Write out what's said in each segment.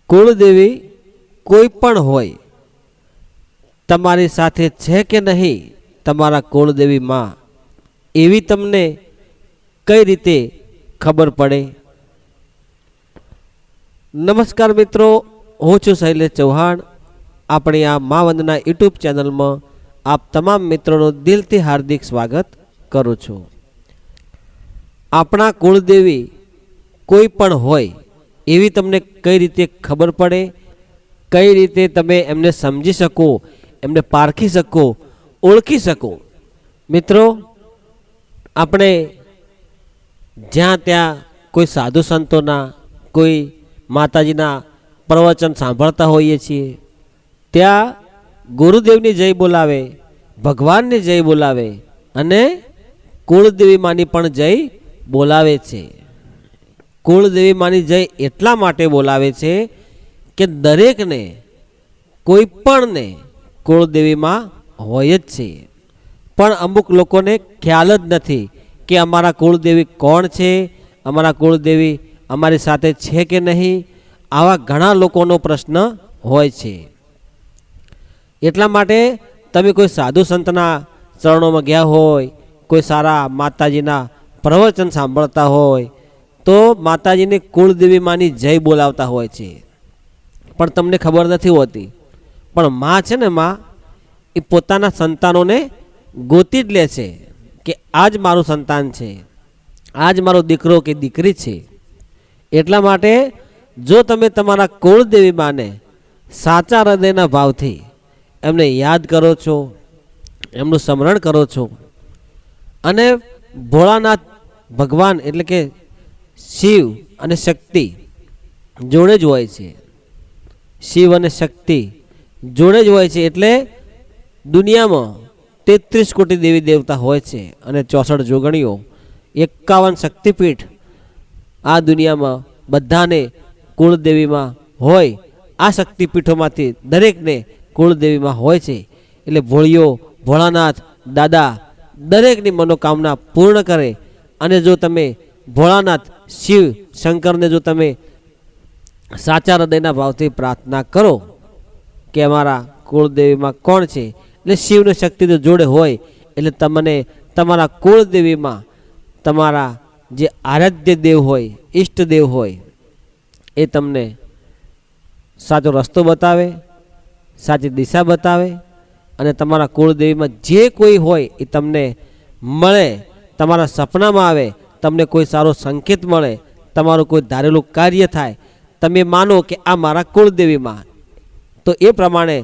કુળદેવી કોઈ પણ હોય, તમારી સાથે છે કે નહીં તમારા કુળદેવી માં, એવી તમને કઈ રીતે ખબર પડે? નમસ્કાર મિત્રો, હું છું શૈલેષ ચૌહાણ. આપણી આ મા વંદના યુટ્યુબ ચેનલમાં આપ તમામ મિત્રોનું દિલથી હાર્દિક સ્વાગત કરું છું. આપણા કુળદેવી કોઈ પણ હોય એવી તમને કઈ રીતે ખબર પડે? કઈ રીતે તમે એમને સમજી શકો, એમને પારખી શકો, ઓળખી શકો? મિત્રો, આપણે જ્યાં ત્યાં કોઈ સાધુ સંતોના, કોઈ માતાજીના પ્રવચન સાંભળતા હોઈએ છીએ, ત્યાં ગુરુદેવની જય બોલાવે, ભગવાનની જય બોલાવે અને કુળદેવી માની પણ જય બોલાવે છે. કુળદેવી માની જય એટલા માટે બોલાવે છે કે દરેકને, કોઈ પણને કુળદેવીમાં હોય જ છે. પણ અમુક લોકોને ખ્યાલ જ નથી કે અમારા કુળદેવી કોણ છે, અમારા કુળદેવી અમારી સાથે છે કે નહીં. આવા ઘણા લોકોનો પ્રશ્ન હોય છે. એટલા માટે તમે કોઈ સાધુ સંતના ચરણોમાં ગયા હોય, કોઈ સારા માતાજીના પ્રવચન સાંભળતા હોય તો માતાજીની કુળદેવી માની જય બોલાવતા હોય છે, પણ તમને ખબર નથી હોતી. પણ માં છે ને, માં એ પોતાના સંતાનોને ગોતી જ લે છે કે આ જ મારું સંતાન છે, આ જ મારો દીકરો કે દીકરી છે. એટલા માટે જો તમે તમારા કુળદેવી માને સાચા હૃદયના ભાવથી એમને યાદ કરો છો, એમનું સ્મરણ કરો છો, અને ભોળાનાથ ભગવાન એટલે કે શિવ અને શક્તિ જોડે જ હોય છે, શિવ અને શક્તિ જોડે જ હોય છે. એટલે દુનિયામાં 33 કોટી દેવી દેવતા હોય છે અને 64 જોગણીઓ, 51 શક્તિપીઠ આ દુનિયામાં બધાને કુળદેવીમાં હોય. આ શક્તિપીઠોમાંથી દરેકને કુળદેવીમાં હોય છે. એટલે ભોળિયો, ભોળાનાથ દાદા દરેકની મનોકામના પૂર્ણ કરે. અને જો તમે ભોળાનાથ, શિવ, શંકરને જો તમે સાચા હૃદયના ભાવથી પ્રાર્થના કરો કે અમારા કુળદેવીમાં કોણ છે, એટલે શિવને શક્તિ જો જોડે હોય એટલે તમને તમારા કુળદેવીમાં તમારા જે આરાધ્ય દેવ હોય, ઈષ્ટ દેવ હોય, એ તમને સાચો રસ્તો બતાવે, સાચી દિશા બતાવે. અને તમારા કુળદેવીમાં જે કોઈ હોય એ તમને મળે, તમારા સપનામાં આવે, તમને કોઈ સારો સંકેત મળે, તમારું કોઈ ધારેલું કાર્ય થાય, તમે માનો કે આ મારા કુળદેવીમાં, તો એ પ્રમાણે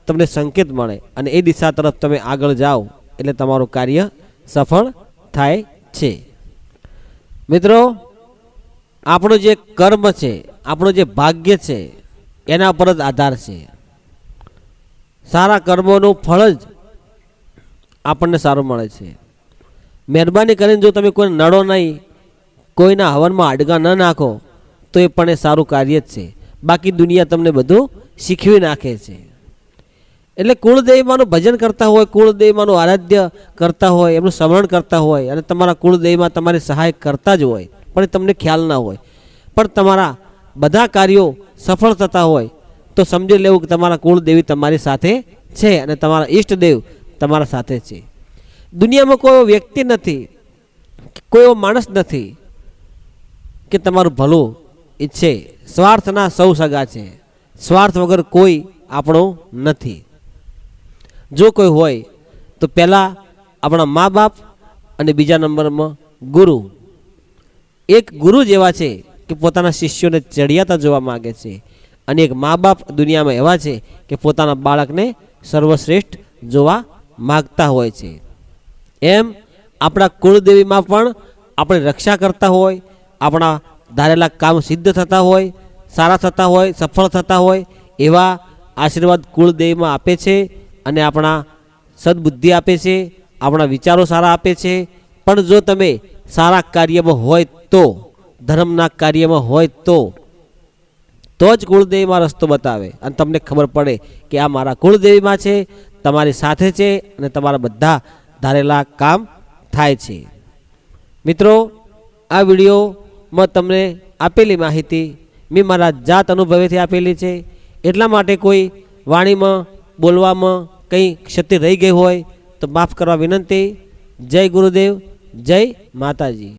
તમને સંકેત મળે અને એ દિશા તરફ તમે આગળ જાઓ એટલે તમારું કાર્ય સફળ થાય છે. મિત્રો, આપણો જે કર્મ છે, આપણો જે ભાગ્ય છે, એના પર જ આધાર છે. સારા કર્મોનું ફળ જ આપણને સારું મળે છે. મહેરબાની કરીને જો તમે કોઈ નડો નહીં, કોઈના હવનમાં હાડકા ન નાખો તો એ પણ એ સારું કાર્ય જ છે. બાકી દુનિયા તમને બધું શીખવી નાખે છે. એટલે કુળદેવીમાનું ભજન કરતા હોય, કુળદેવીમાનું આરાધ્ય કરતા હોય, એમનું સ્મરણ કરતા હોય અને તમારા કુળદેવીમાં તમારી સહાય કરતા જ હોય, પણ તમને ખ્યાલ ના હોય. પણ તમારા બધા કાર્યો સફળ થતા હોય તો સમજી લેવું કે તમારા કુળદેવી તમારી સાથે છે અને તમારા ઈષ્ટદેવ તમારા સાથે છે. દુનિયામાં કોઈ વ્યક્તિ નથી, કોઈ એવો માણસ નથી કે તમારું ભલું ઈચ્છે. સ્વાર્થના સૌ સગા છે, સ્વાર્થ વગર કોઈ આપણો નથી. જો કોઈ હોય તો પહેલાં આપણા મા બાપ અને બીજા નંબરમાં ગુરુ. એક ગુરુ જેવા છે કે પોતાના શિષ્યોને ચડિયાતા જોવા માગે છે, અને એક મા બાપ દુનિયામાં એવા છે કે પોતાના બાળકને સર્વશ્રેષ્ઠ જોવા માગતા હોય છે. એમ આપણા કુળદેવીમાં પણ આપણે રક્ષા કરતા હોય, આપણા ધારેલા કામ સિદ્ધ થતા હોય, સારા થતા હોય, સફળ થતા હોય, એવા આશીર્વાદ કુળદેવીમાં આપે છે અને આપણા સદબુદ્ધિ આપે છે, આપણા વિચારો સારા આપે છે. પણ જો તમે સારા કાર્યમાં હોય તો, ધર્મના કાર્યમાં હોય તો જ કુળદેવીમાં રસ્તો બતાવે અને તમને ખબર પડે કે આ મારા કુળદેવીમાં છે, તમારી સાથે છે અને તમારા બધા ધારેલા કામ થાય છે. મિત્રો, આ વિડીયોમાં તમને આપેલી માહિતી મેં મારા જાત અનુભવેથી આપેલી છે. એટલા માટે કોઈ વાણીમાં બોલવામાં કંઈ ક્ષતિ રહી ગઈ હોય તો માફ કરવા વિનંતી. જય ગુરુદેવ, જય માતાજી.